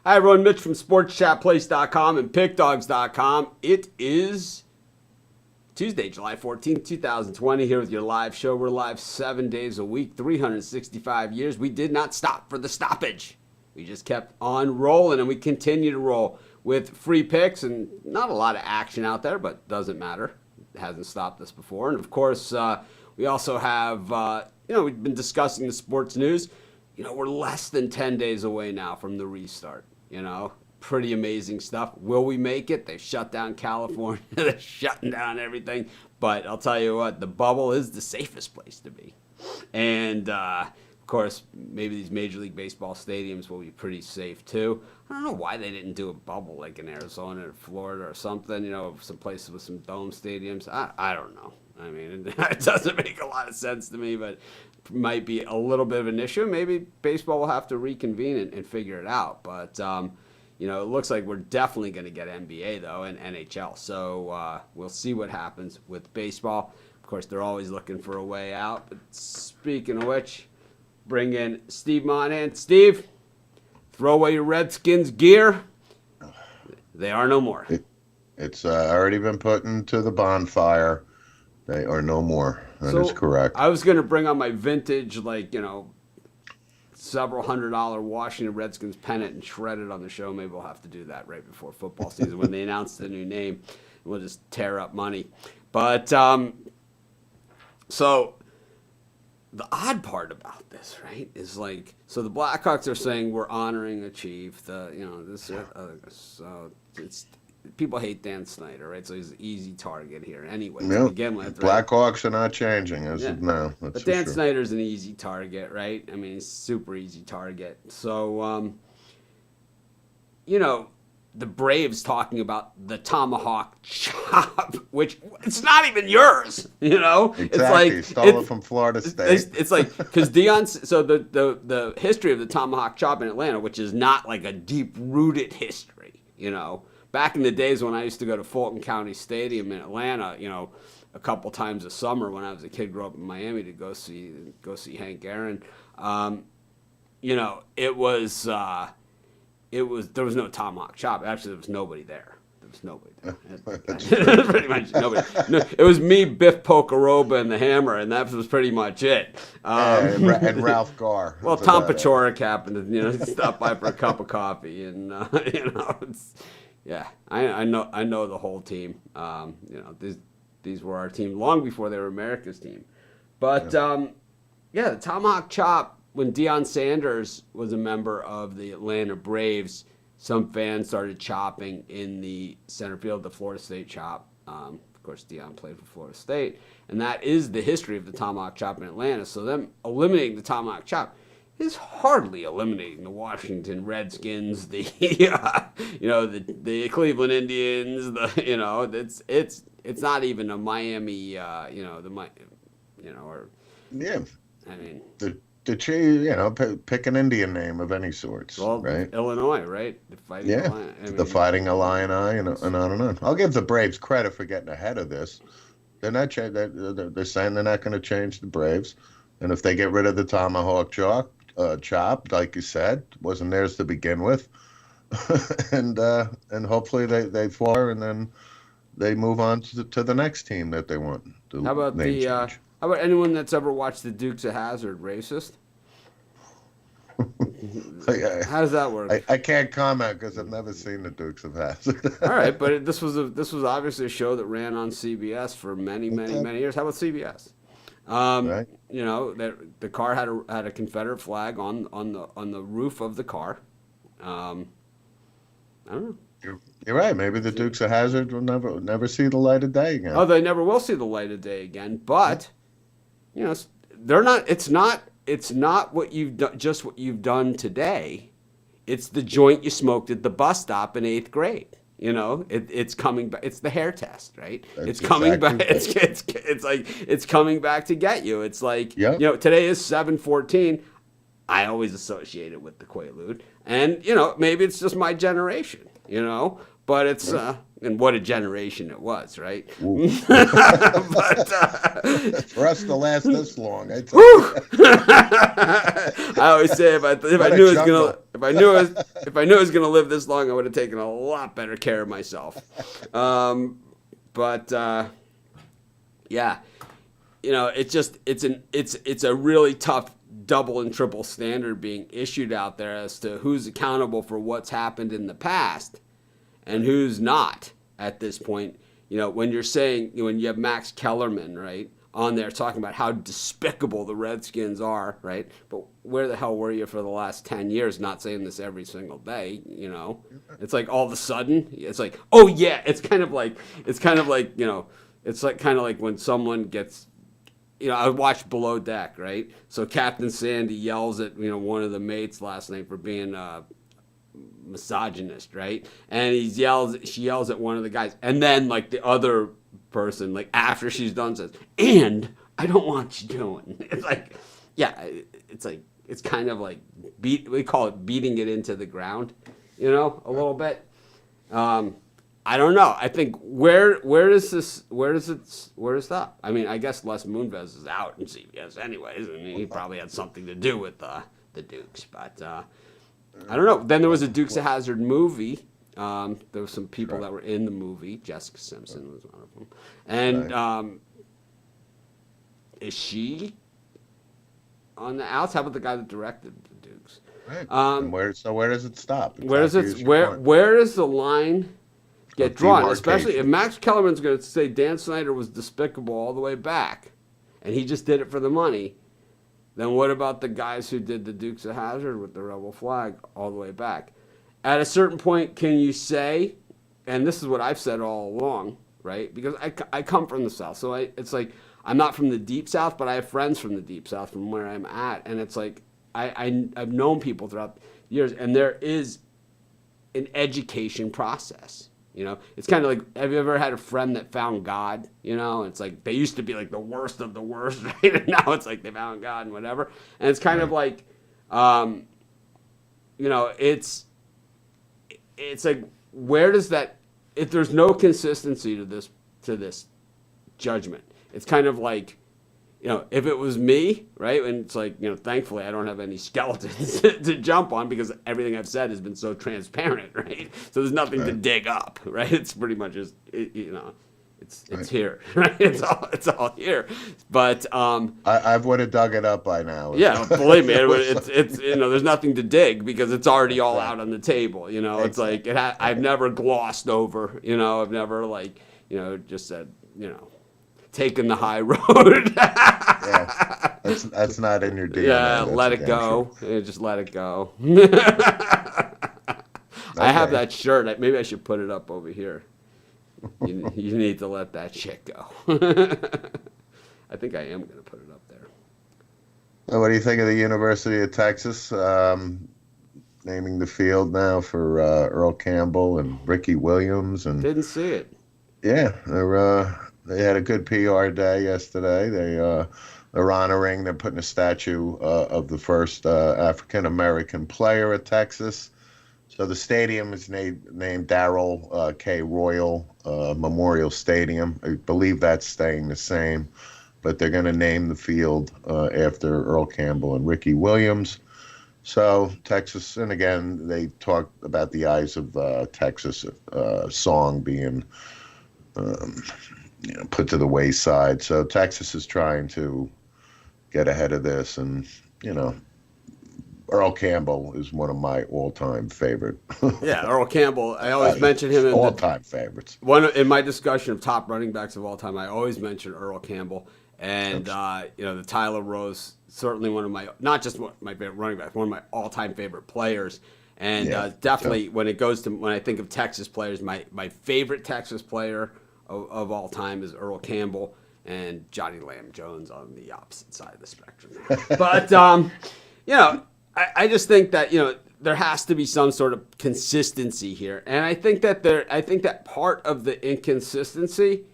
Hi, everyone. Mitch from SportsChatPlace.com and PickDogs.com. It is Tuesday, July 14th, 2020, here with your live show. We're live 7 days a week, 365 years. We did not stop for the stoppage. We just kept on rolling, and we continue to roll with free picks and not a lot of action out there, but doesn't matter. It hasn't stopped us before. And, of course, we also have, we've been discussing the sports news. We're less than 10 days away now from the restart. Pretty amazing stuff. Will we make it? They've shut down California. They're shutting down everything. But I'll tell you what, the bubble is the safest place to be. And, of course, maybe these Major League Baseball stadiums will be pretty safe, too. I don't know why they didn't do a bubble like in Arizona or Florida or something, some places with some dome stadiums. I don't know. I mean, it doesn't make a lot of sense to me, but might be a little bit of an issue. Maybe baseball will have to reconvene and figure it out. But, it looks like we're definitely going to get NBA, though, and NHL. So we'll see what happens with baseball. Of course, they're always looking for a way out. But speaking of which, bring in Steve Monahan. Steve, throw away your Redskins gear. They are no more. It's already been put into the bonfire. They are no more. That is correct. I was going to bring on my vintage, several $100 Washington Redskins pennant and shred it on the show. Maybe we'll have to do that right before football season when they announce the new name. We'll just tear up money. But so the odd part about this, right, is so the Blackhawks are saying we're honoring a chief. So it's. People hate Dan Snyder, right? So he's an easy target here anyway to begin with. Right? Blackhawks are not changing as of now. But Dan Snyder's an easy target, right? I mean, he's a super easy target. So, the Braves talking about the tomahawk chop, which it's not even yours, Exactly. He stole it from Florida State. It's like, because so the history of the tomahawk chop in Atlanta, which is not like a deep-rooted history, Back in the days when I used to go to Fulton County Stadium in Atlanta, a couple times a summer when I was a kid, grew up in Miami to go see Hank Aaron. It was there was no tomahawk chop. Actually, there was nobody there. Pretty much nobody. No, it was me, Biff Pocoroba, and the Hammer, and that was pretty much it. And Ralph Garr. Well, Tom Paciorek happened to stop by for a cup of coffee, and yeah, I know the whole team. These were our team long before they were America's team. But the tomahawk chop, when Deion Sanders was a member of the Atlanta Braves, some fans started chopping in the center field, the Florida State chop. Of course, Deion played for Florida State, and that is the history of the tomahawk chop in Atlanta. So them eliminating the tomahawk chop is hardly eliminating the Washington Redskins, the Cleveland Indians, it's not even a Miami, I mean, pick an Indian name of any sorts. Well, right? Illinois, right? The Fighting Illini. The Fighting Illini, and on and on. I'll give the Braves credit for getting ahead of this. They're not they're saying they're not going to change the Braves, and if they get rid of the tomahawk chop, like you said, wasn't theirs to begin with, and hopefully they fall and then they move on to the next team that they want. How about how about anyone that's ever watched the Dukes of Hazzard racist? How does that work? I can't comment because I've never seen the Dukes of Hazzard. All right, but this was obviously a show that ran on CBS for many years. How about CBS? Right. The car had a Confederate flag on the roof of the car. I don't know. You're right. Maybe the Dukes of Hazzard will never see the light of day again. Oh, they never will see the light of day again. But they're not. It's not what you've done. Just what you've done today. It's the joint you smoked at the bus stop in 8th grade. It's coming back. It's the hair test, right? It's coming back. It's coming back to get you. It's like, today is 7/14. I always associate it with the Quaalude, and maybe it's just my generation, but it's And what a generation it was, right? Ooh. But For us to last this long, I tell whew! you. I always say if I What a knew it was jungle. gonna if I knew I was gonna live this long, I would have taken a lot better care of myself. But yeah, it's a really tough double and triple standard being issued out there as to who's accountable for what's happened in the past and who's not at this point. When you're saying, when you have Max Kellerman, right, on there talking about how despicable the Redskins are, right? But where the hell were you for the last 10 years not saying this every single day, It's like all of a sudden, it's like, oh yeah, it's kind of like, it's like kind of like when someone gets, I watched Below Deck, right? So Captain Sandy yells at, one of the mates last night for being misogynist, right? And she yells at one of the guys, and then like the other person, like after she's done, says, "And I don't want you doing." It's like, yeah, it's kind of like we call it beating it into the ground, a little bit. I don't know. I think where does it stop? I mean, I guess Les Moonves is out in CBS anyways. I mean, he probably had something to do with the Dukes, but. I don't know. Then there was a Dukes of Hazzard movie. There were some people that were in the movie. Jessica Simpson was one of them. And is she on the outs? How about the guy that directed the Dukes? Right. And where does it stop? Where does the line get drawn? Especially if Max Kellerman's going to say Dan Snyder was despicable all the way back, and he just did it for the money. Then what about the guys who did the Dukes of Hazzard with the rebel flag all the way back? At a certain point, can you say, and this is what I've said all along, right? Because I come from the South, so it's like I'm not from the Deep South, but I have friends from the Deep South from where I'm at, and it's like I've known people throughout the years, and there is an education process. It's kind of like, have you ever had a friend that found God? It's like they used to be like the worst of the worst, right? And now it's like they found God and whatever. And it's kind of like, it's like, where does that? If there's no consistency to this judgment, it's kind of like, if it was me, right? And it's like, thankfully I don't have any skeletons to jump on because everything I've said has been so transparent, right? So there's nothing to dig up, right? It's pretty much just, it's here, right? It's all here. But I would have dug it up by now. Yeah, believe me, it's there's nothing to dig because it's already all out on the table. It's like I've never glossed over. I've never just said taking the high road. Yeah, that's not in your DNA. Yeah, let it go. Just let it go. I have that shirt. Maybe I should put it up over here. You need to let that shit go. I think I am going to put it up there. What do you think of the University of Texas naming the field now for Earl Campbell and Ricky Williams? And didn't see it. Yeah, they had a good PR day yesterday. They're honoring. They're putting a statue of the first African American player at Texas. So the stadium is named Darrell K. Royal Memorial Stadium. I believe that's staying the same, but they're going to name the field after Earl Campbell and Ricky Williams. So Texas, and again, they talked about the Eyes of Texas song being put to the wayside. So Texas is trying to get ahead of this, and Earl Campbell is one of my all-time favorite. Yeah, Earl Campbell. I always mention him in all-time favorites. In my discussion of top running backs of all time, I always mention Earl Campbell, and the Tyler Rose, certainly one of my, not just my favorite running backs, one of my all-time favorite players. And definitely when I think of Texas players, my favorite Texas player of all time is Earl Campbell, and Johnny Lamb Jones on the opposite side of the spectrum. But I just think that there has to be some sort of consistency here, and I think that part of the inconsistency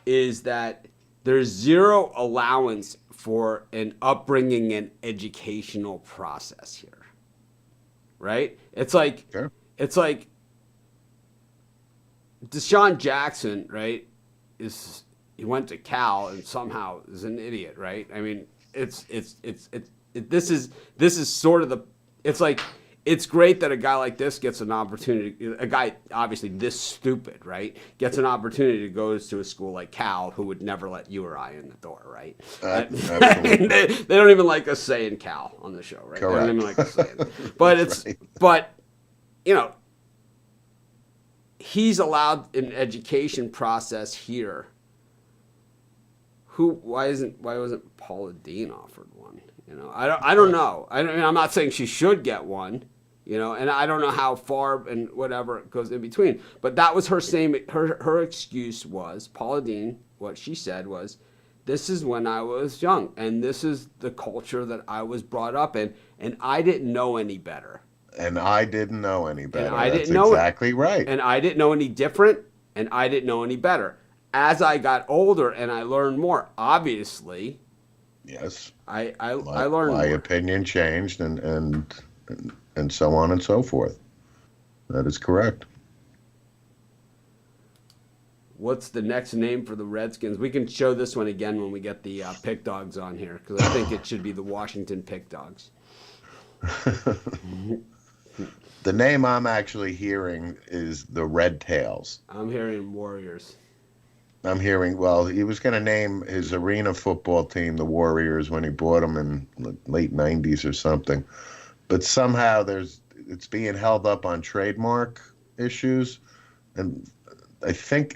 is that there's zero allowance for an upbringing and educational process here. Right? It's like Deshaun Jackson, right, he went to Cal and somehow is an idiot, right? I mean, this is sort of it's like, it's great that a guy like this gets an opportunity. A guy obviously this stupid, right, gets an opportunity to go to a school like Cal, who would never let you or I in the door, right? Absolutely. They don't even like us saying Cal on the show, right? Correct. They don't even like us saying it. But but you know, he's allowed an education process here. Why wasn't Paula Dean offered one? You know, I don't know. I mean, I'm not saying she should get one, you know, and I don't know how far and whatever it goes in between. But that was her excuse was, Paula Dean, what she said was, this is when I was young, and this is the culture that I was brought up in, and I didn't know any better. And I didn't know any better. And I That's didn't know exactly right. And I didn't know any different, and I didn't know any better. As I got older and I learned more, obviously, Yes. I learned My more. opinion changed, and so on and so forth. That is correct. What's the next name for the Redskins? We can show this one again when we get the Pick Dogs on here, because I think it should be the Washington Pick Dogs. The name I'm actually hearing is the Red Tails. I'm hearing Warriors. I'm hearing, well, he was going to name his arena football team the Warriors when he bought them in the late 90s or something. But somehow it's being held up on trademark issues. And I think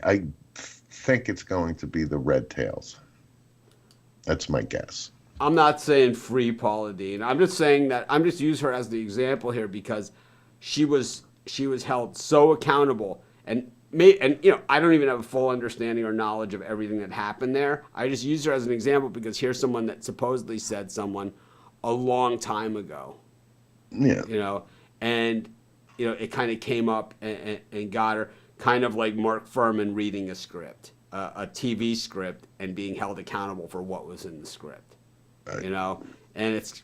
it's going to be the Red Tails. That's my guess. I'm not saying free Paula Dean. I'm just saying that I'm just using her as the example here because she was held so accountable, and you know, I don't even have a full understanding or knowledge of everything that happened there. I just use her as an example because here's someone that supposedly said someone a long time ago. Yeah. You know, and you know, it kind of came up and got her, kind of like Mark Furman reading a script, a TV script, and being held accountable for what was in the script. Right. You know, and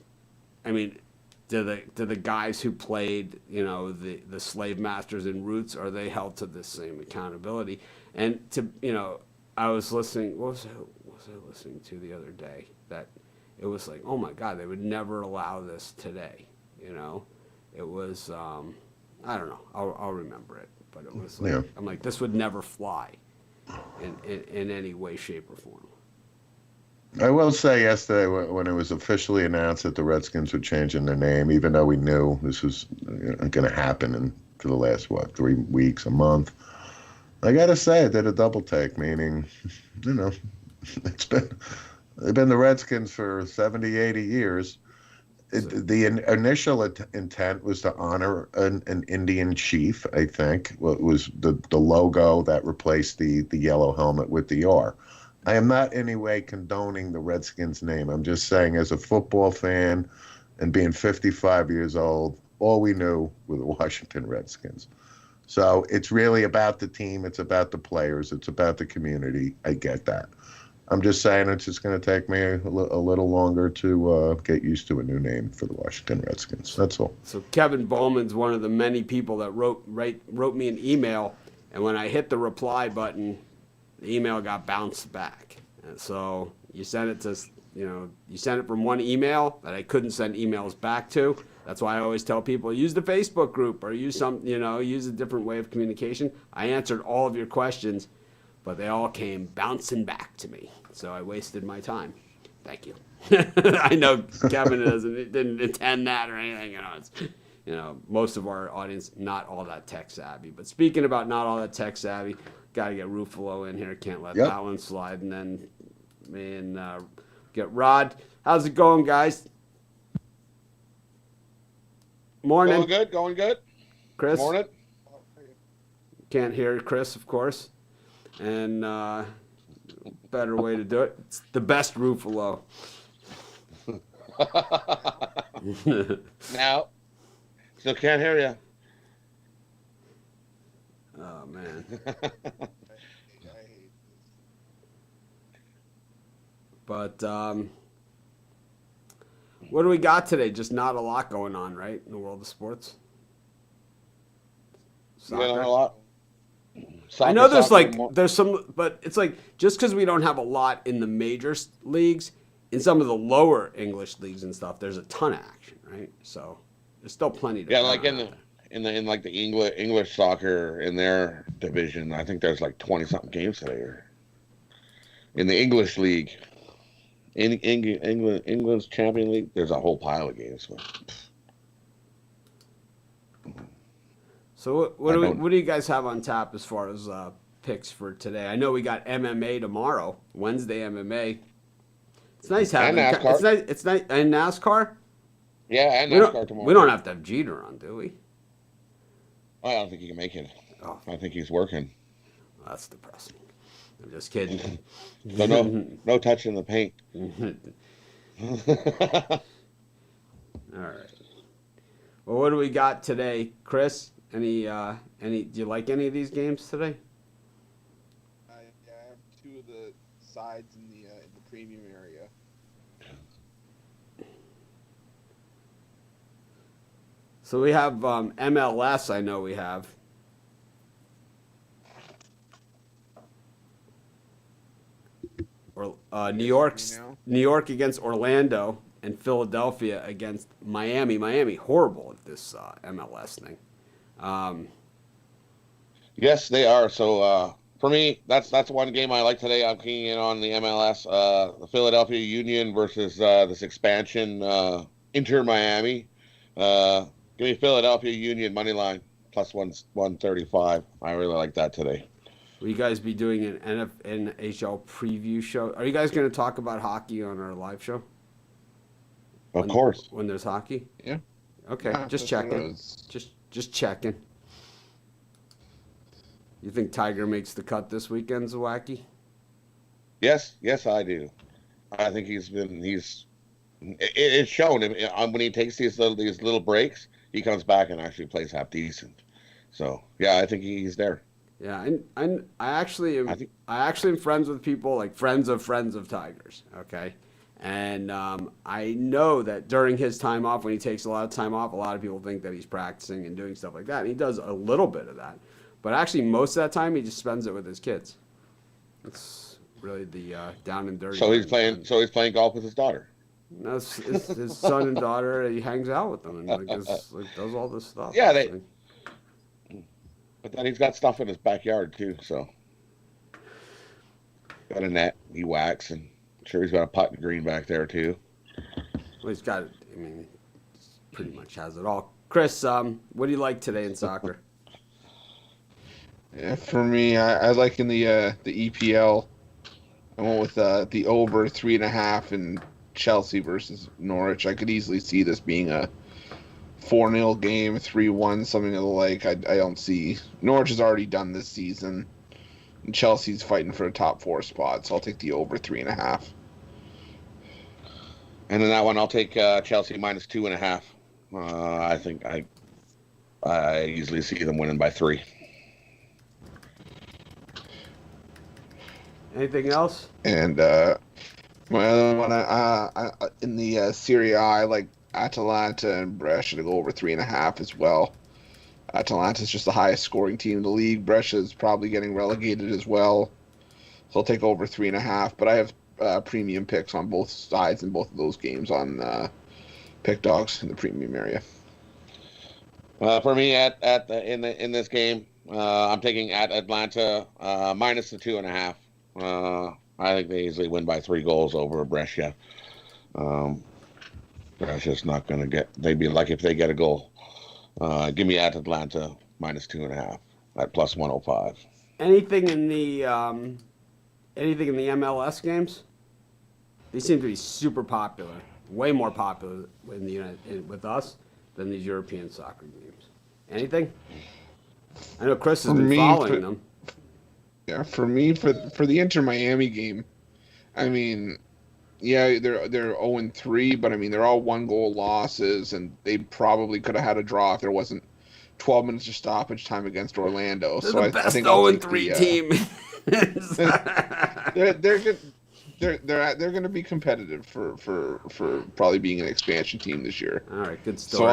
I mean, do the guys who played, you know, the slave masters in Roots, are they held to the same accountability? And you know, I was listening. What was I listening to the other day? That it was like, oh my God, they would never allow this today. You know, it was I don't know. I'll remember it, but it was like, Yeah. I'm like, this would never fly in any way, shape, or form. I will say yesterday when it was officially announced that the Redskins were changing their name, even though we knew this was going to happen for the last, 3 weeks, a month, I got to say I did a double take, meaning, you know, they've been the Redskins for 70, 80 years. The initial intent was to honor an Indian chief, I think. Well, it was the logo that replaced the yellow helmet with the R. I am not in any way condoning the Redskins name. I'm just saying, as a football fan and being 55 years old, all we knew were the Washington Redskins. So it's really about the team. It's about the players. It's about the community. I get that. I'm just saying it's just going to take me a little longer to get used to a new name for the Washington Redskins. That's all. So Kevin Bowman's one of the many people that wrote me an email, and when I hit the reply button, the email got bounced back. And so you send it to, you send it from one email that I couldn't send emails back to. That's why I always tell people, use the Facebook group or use use a different way of communication. I answered all of your questions, but they all came bouncing back to me. So I wasted my time. Thank you. I know Kevin didn't intend that or anything. Most of our audience, not all that tech savvy. But speaking about not all that tech savvy, got to get Ruffalo in here. Can't let that one slide. And then me and get Rod. How's it going, guys? Morning. Going good. Chris? Morning. Can't hear Chris, of course. And better way to do it. It's the best Ruffalo. Now, still can't hear you. Oh, man. But what do we got today? Just not a lot going on, right, in the world of sports? Yeah, not a lot. I know there's soccer, there's some, but it's like just because we don't have a lot in the major leagues, in some of the lower English leagues and stuff, there's a ton of action, right? So there's still plenty to yeah, bet like on out there. in like the English soccer in their division, I think there's like 20 something games today. Or in the English league, in England's Champion League, there's a whole pile of games. So what I do don't. what do you guys have on tap as far as picks for today? I know we got MMA tomorrow, Wednesday MMA. It's nice having And NASCAR. It's nice and NASCAR. Yeah, and We NASCAR don't tomorrow. we don't have to have Jeter on, do we? I don't think he can make it. Oh, I think he's working. that's depressing. I'm just kidding. So no touching the paint. All right. Well, what do we got today, Chris? Any? Do you like any of these games today? Yeah, I have two of the sides in the premium area. So we have MLS. I know we have. Or New York against Orlando, and Philadelphia against Miami. Miami horrible at this MLS thing. Yes, they are. So for me, that's one game I like today. I'm keying in on the MLS, the Philadelphia Union versus this expansion Inter Miami. Give me Philadelphia Union money line plus 135. I really like that today. Will you guys be doing an NHL preview show? Are you guys going to talk about hockey on our live show? Of course. When there's hockey? Yeah. Okay, Yeah, just that's what it checking. is. Just checking. You think Tiger makes the cut this weekend, Zawacki? Yes, I do. I think it's shown when he takes these little breaks, he comes back and actually plays half decent. So yeah, I think he's there. Yeah, and I actually am. I think- I actually am friends with people like friends of Tigers. Okay, and I know that during his time off, when he takes a lot of time off, a lot of people think that he's practicing and doing stuff like that. And he does a little bit of that, but actually most of that time he just spends it with his kids. It's really the down and dirty. So he's playing golf with his daughter. No, his son and daughter. He hangs out with them and does all this stuff. Yeah, but then he's got stuff in his backyard too. So got a net, he whacks, and I'm sure he's got a putting green back there too. Well, he's got. I mean, he pretty much has it all. Chris, what do you like today in soccer? Yeah, for me, I like in the EPL. I went with the over 3.5 in Chelsea versus Norwich. I could easily see this being a 4-0 game, 3-1, something of the like. I don't see. Norwich has already done this season, and Chelsea's fighting for a top 4 spot, so I'll take the over 3.5. And in that one, I'll take Chelsea minus 2.5. I think I easily see them winning by 3. Anything else? And my other one, I in the Serie A, I like Atalanta and Brescia to go over 3.5 as well. Atalanta's just the highest scoring team in the league. Brescia is probably getting relegated as well, so I'll take over 3.5. But I have premium picks on both sides in both of those games on Pick Dogs in the premium area. For me, in this game, I'm taking at Atlanta minus the 2.5. I think they easily win by 3 goals over Brescia. Brescia's not going to get. They'd be lucky if they get a goal. Give me at Atlanta minus 2.5 at plus 105. Anything in the MLS games? They seem to be super popular, way more popular with us than these European soccer games. Anything? I know Chris has been following them. Yeah, for me, for the Inter Miami game, I mean, yeah, they're 0-3, but I mean they're all 1-goal losses, and they probably could have had a draw if there wasn't 12 minutes of stoppage time against Orlando. They're so the best I think I'll take 0-3 team. they're good. They're going to be competitive for probably being an expansion team this year. All right, good story. So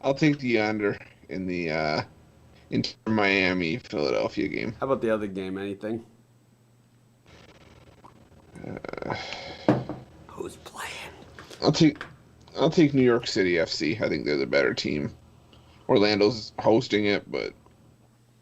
I'll take the under in the Inter Miami, Philadelphia game. How about the other game? Anything? Who's playing? I'll take New York City FC. I think they're the better team. Orlando's hosting it, but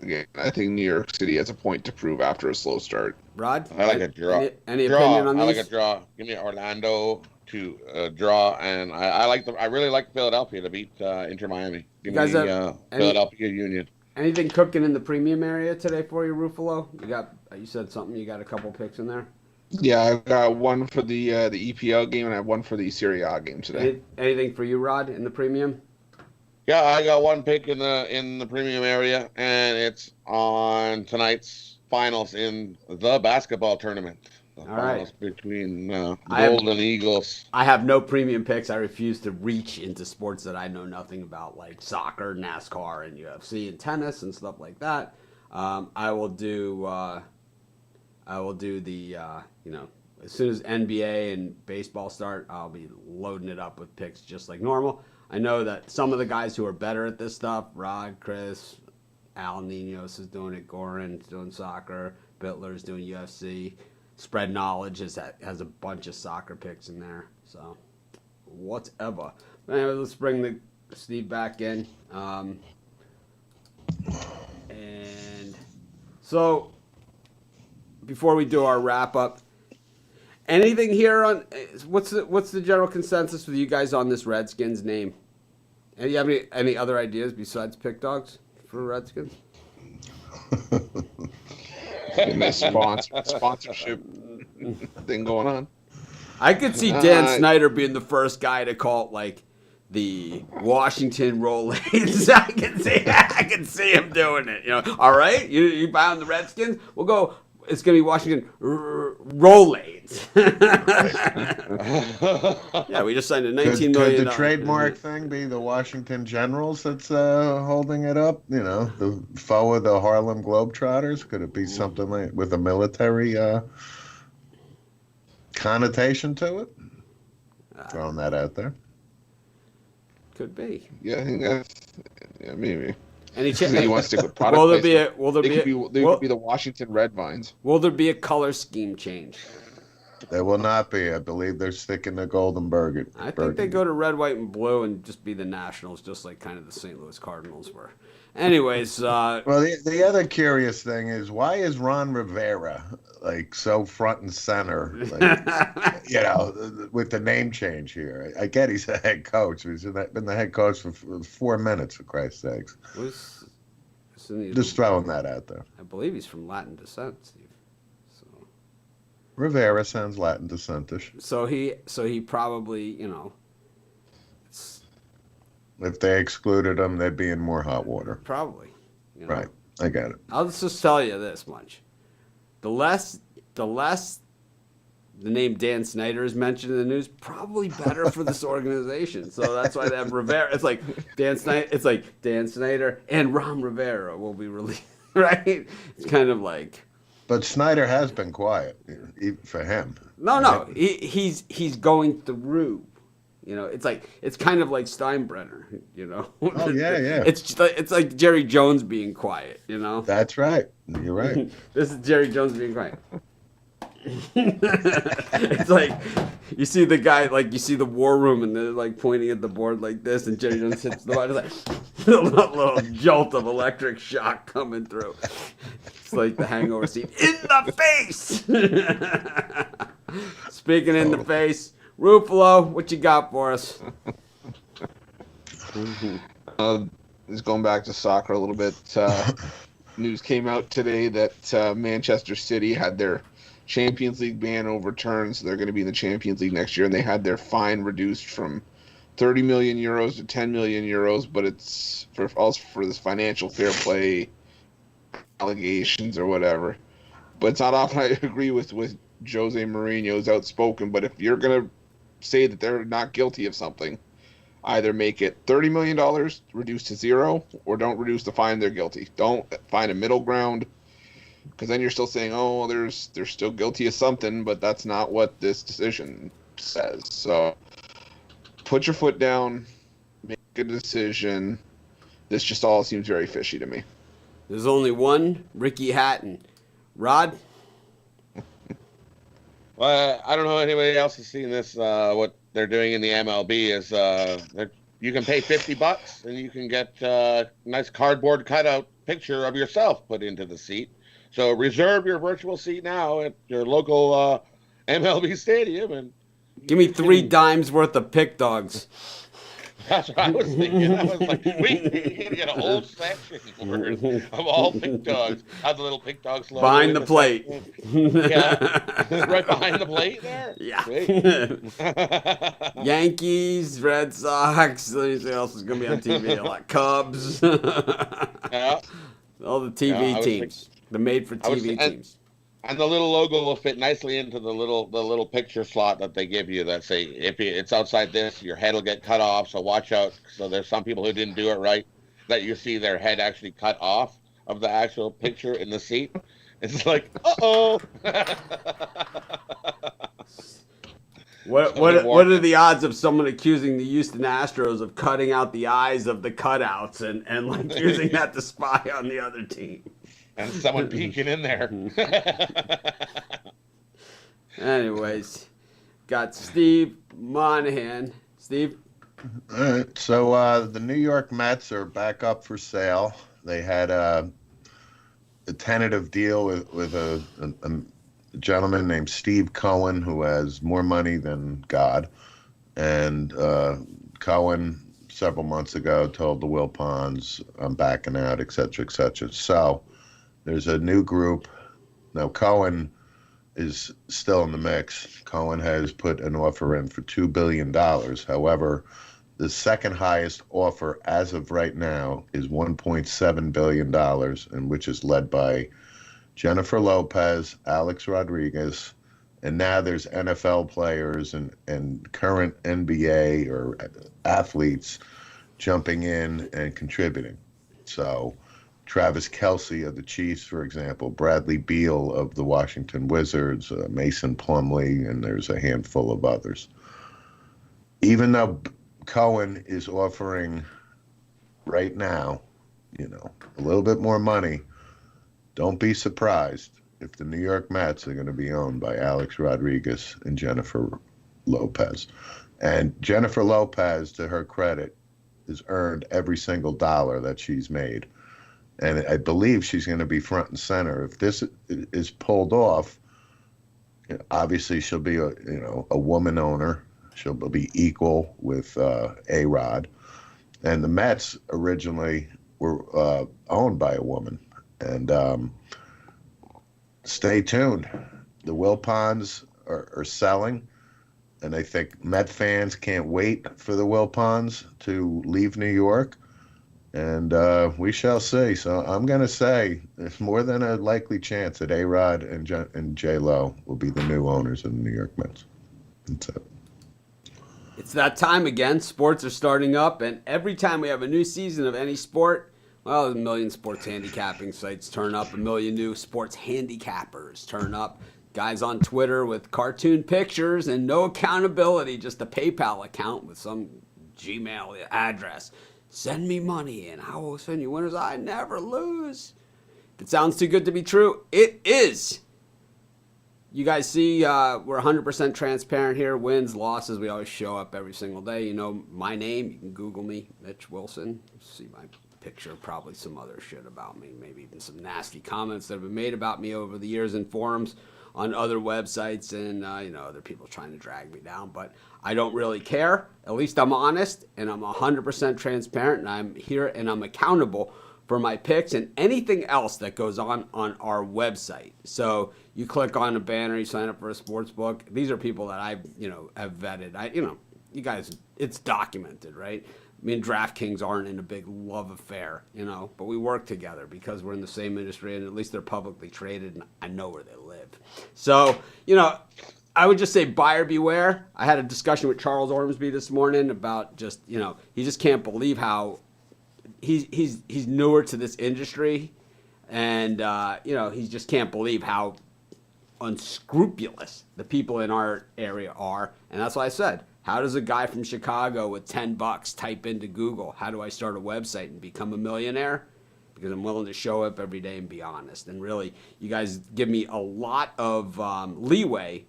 again, I think New York City has a point to prove after a slow start. Rod? I like a draw. Any Draw. opinion on I these? like a draw. Give me Orlando to draw, and I really like Philadelphia to beat Inter Miami. Give You guys me have any- Philadelphia Union. Anything cooking in the premium area today for you, Ruffalo? You said something. You got a couple picks in there. Yeah, I've got one for the EPL game, and I have one for the Serie A game today. Anything for you, Rod, in the premium? Yeah, I got one pick in the premium area, and it's on tonight's finals in the basketball tournament. The All right. finals between the I have- Golden Eagles. I have no premium picks. I refuse to reach into sports that I know nothing about, like soccer, NASCAR, and UFC, and tennis, and stuff like that. I will do the as soon as NBA and baseball start, I'll be loading it up with picks just like normal. I know that some of the guys who are better at this stuff, Rod, Chris, Al Ninos is doing it, Goran's doing soccer, Bittler's doing UFC. Spread Knowledge has a bunch of soccer picks in there. So, whatever. Anyway, let's bring Steve back in. And so, before we do our wrap up, anything here on what's the general consensus with you guys on this Redskins name? And you have any other ideas besides pick dogs for Redskins? Getting that sponsorship thing going on. I could see Dan Snyder being the first guy to call it like the Washington Rolaids. I can see him doing it. All right, you buy on the Redskins, we'll go. It's gonna be Washington Rolaids. Yeah, we just signed a $19 million. Could the trademark thing be the Washington Generals that's holding it up? The foe of the Harlem Globetrotters? Could it be something like with a military connotation to it? Throwing that out there. Could be. Yeah, I think that's maybe. Any He wants to stick with product. Will there placement. be They could be the Washington Red Vines. Will there be a color scheme change? There will not be. I believe they're sticking to Golden Burger. I think they go to red, white, and blue and just be the Nationals, just like kind of the St. Louis Cardinals were. Anyways, well, the other curious thing is, why is Ron Rivera like so front and center? Like, with the name change here. I get he's a head coach. He's been the head coach for 4 minutes, for Christ's sakes. Just throwing that out there. I believe he's from Latin descent, Steve. So Rivera sounds Latin descentish. So he probably, If they excluded him, they'd be in more hot water. probably. Right. I get it. I'll just tell you this much: the less the name Dan Snyder is mentioned in the news, probably better for this organization. So that's why they have Rivera. It's like Dan Snyder and Ron Rivera will be released, right? It's kind of like. But Snyder has been quiet for him. No, he's going through. It's kind of like Steinbrenner. Oh yeah. It's like Jerry Jones being quiet. That's right. You're right. This is Jerry Jones being quiet. It's like you see the guy, like you see the war room, and they're like pointing at the board like this, and Jerry Jones hits the button. It's like a little jolt of electric shock coming through. It's like the Hangover scene in the face. Speaking in the face, Ruffalo, what you got for us? Just going back to soccer a little bit. News came out today that Manchester City had their Champions League ban overturned, so they're going to be in the Champions League next year, and they had their fine reduced from 30 million euros to 10 million euros, but it's for this financial fair play allegations or whatever. But it's not often I agree with Jose Mourinho's outspoken, but if you're going to say that they're not guilty of something, either make it $30 million reduced to zero, or don't reduce the fine they're guilty. Don't find a middle ground, because then you're still saying, oh, they're still guilty of something, but that's not what this decision says. So put your foot down, make a decision. This just all seems very fishy to me. There's only one Ricky Hatton. Rod? Well, I don't know if anybody else has seen this. What they're doing in the MLB is you can pay $50 and you can get a nice cardboard cutout picture of yourself put into the seat. So reserve your virtual seat now at your local MLB stadium, and Give me 3 dimes worth of pick dogs. that's what I was thinking. I was like, we need to get a whole section worth of all pig dogs. Have the little pig dogs logo Behind in the plate. Yeah, right behind the plate there. Yeah. Sweet. Yankees, Red Sox. Let me see what else is going to be on TV. Like Cubs. Yeah. All the Yeah, TV I was teams. The made-for-TV teams. And the little logo will fit nicely into the little picture slot that they give you that say if it's outside this, your head will get cut off. So watch out. So there's some people who didn't do it right, that you see their head actually cut off of the actual picture in the seat. It's like, uh-oh. What are the odds of someone accusing the Houston Astros of cutting out the eyes of the cutouts and like using that to spy on the other team? And someone peeking in there. Anyways, got Steve Monahan. Steve? All right. So the New York Mets are back up for sale. They had a tentative deal with a gentleman named Steve Cohen, who has more money than God. And Cohen, several months ago, told the Wilpons, I'm backing out, et cetera, et cetera. So there's a new group. Now, Cohen is still in the mix. Cohen has put an offer in for $2 billion. However, the second highest offer as of right now is $1.7 billion, and which is led by Jennifer Lopez, Alex Rodriguez, and now there's NFL players and current NBA or athletes jumping in and contributing. So Travis Kelce of the Chiefs, for example, Bradley Beal of the Washington Wizards, Mason Plumlee, and there's a handful of others. Even though Cohen is offering right now, a little bit more money, don't be surprised if the New York Mets are going to be owned by Alex Rodriguez and Jennifer Lopez. And Jennifer Lopez, to her credit, has earned every single dollar that she's made. And I believe she's going to be front and center. If this is pulled off, obviously she'll be a woman owner. She'll be equal with A-Rod. And the Mets originally were owned by a woman. And stay tuned. The Wilpons are selling. And I think Met fans can't wait for the Wilpons to leave New York. And we shall see. So I'm going to say there's more than a likely chance that A-Rod and J-Lo will be the new owners of the New York Mets. That's it. It's that time again. Sports are starting up, and every time we have a new season of any sport, well, a million sports handicapping sites turn up, a million new sports handicappers turn up. Guys on Twitter with cartoon pictures and no accountability, just a PayPal account with some Gmail address. Send me money and I will send you winners. I never lose. If it sounds too good to be true, it is. You guys see we're 100% transparent here. Wins, losses, we always show up every single day. You know my name. You can Google me, Mitch Wilson. See my picture, probably some other shit about me, maybe even some nasty comments that have been made about me over the years in forums on other websites and other people trying to drag me down. But I don't really care. At least I'm honest and I'm 100% transparent, and I'm here and I'm accountable for my picks and anything else that goes on our website. So you click on a banner, you sign up for a sports book. These are people that I have vetted. You guys, it's documented, right? Me and DraftKings aren't in a big love affair, but we work together because we're in the same industry, and at least they're publicly traded and I know where they live. So, I would just say buyer beware. I had a discussion with Charles Ormsby this morning about just, he just can't believe how he's newer to this industry, and he just can't believe how unscrupulous the people in our area are. And that's why I said, how does a guy from Chicago with $10 type into Google, how do I start a website and become a millionaire? because I'm willing to show up every day and be honest. And really, you guys give me a lot of leeway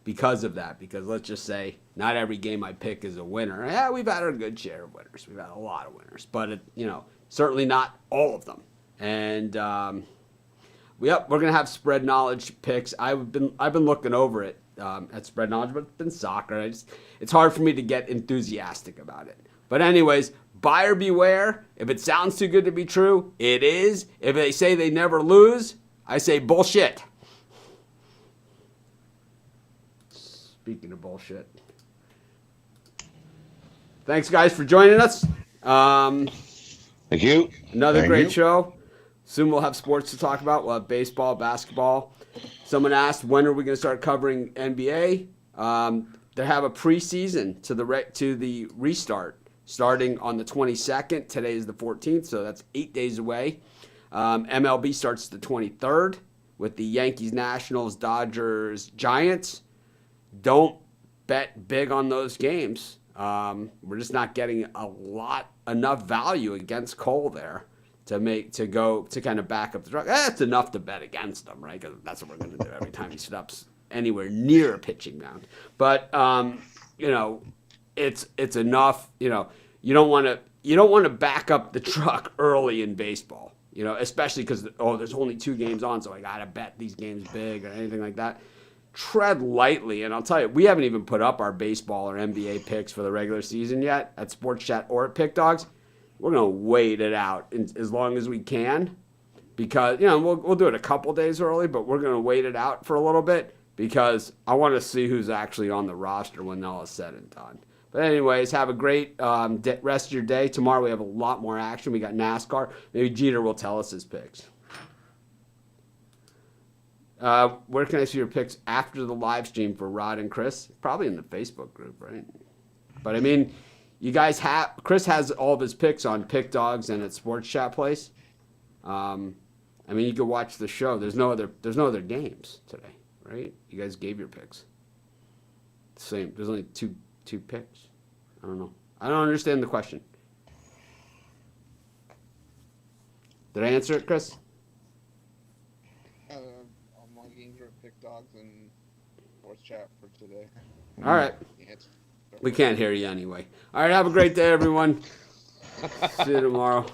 because of that. Because let's just say not every game I pick is a winner. Yeah, we've had a good share of winners. We've had a lot of winners, but certainly not all of them. And we're gonna have spread knowledge picks. I've been looking over it at spread knowledge, but it's been soccer. It's hard for me to get enthusiastic about it. But anyways, buyer beware. If it sounds too good to be true, it is. If they say they never lose, I say bullshit. Speaking of bullshit. Thanks, guys, for joining us. Thank you. Another Thank great you. show. Soon we'll have sports to talk about. We'll have baseball, basketball. Someone asked, when are we going to start covering NBA? They have a preseason to the restart starting on the 22nd. Today is the 14th, so that's 8 days away. MLB starts the 23rd with the Yankees, Nationals, Dodgers, Giants. Don't bet big on those games. We're just not getting enough value against Cole there to kind of back up the truck. That's enough to bet against them, right? Because that's what we're going to do every time he steps anywhere near a pitching mound. But it's enough. You don't want to back up the truck early in baseball. Especially because there's only 2 games on, so I gotta bet these games big or anything like that. Tread lightly, and I'll tell you, we haven't even put up our baseball or NBA picks for the regular season yet at Sports Chat or at Pick Dogs. We're gonna wait it out as long as we can, because we'll do it a couple days early, but we're gonna wait it out for a little bit because I want to see who's actually on the roster when all is said and done. But anyways, have a great rest of your day. Tomorrow we have a lot more action. We got NASCAR. Maybe Jeter will tell us his picks. Where can I see your picks after the live stream for Rod and Chris? Probably in the Facebook group, right? But I mean, you guys Chris has all of his picks on Pick Dogs and at Sports Chat Place. I mean, you can watch the show. There's no other games today, right? You guys gave your picks. Same. There's only two picks. I don't know. I don't understand the question. Did I answer it, Chris? All my games are Pick Dogs and Sports Chat for today. All right. Yes. We can't hear you anyway. All right. Have a great day, everyone. See you tomorrow.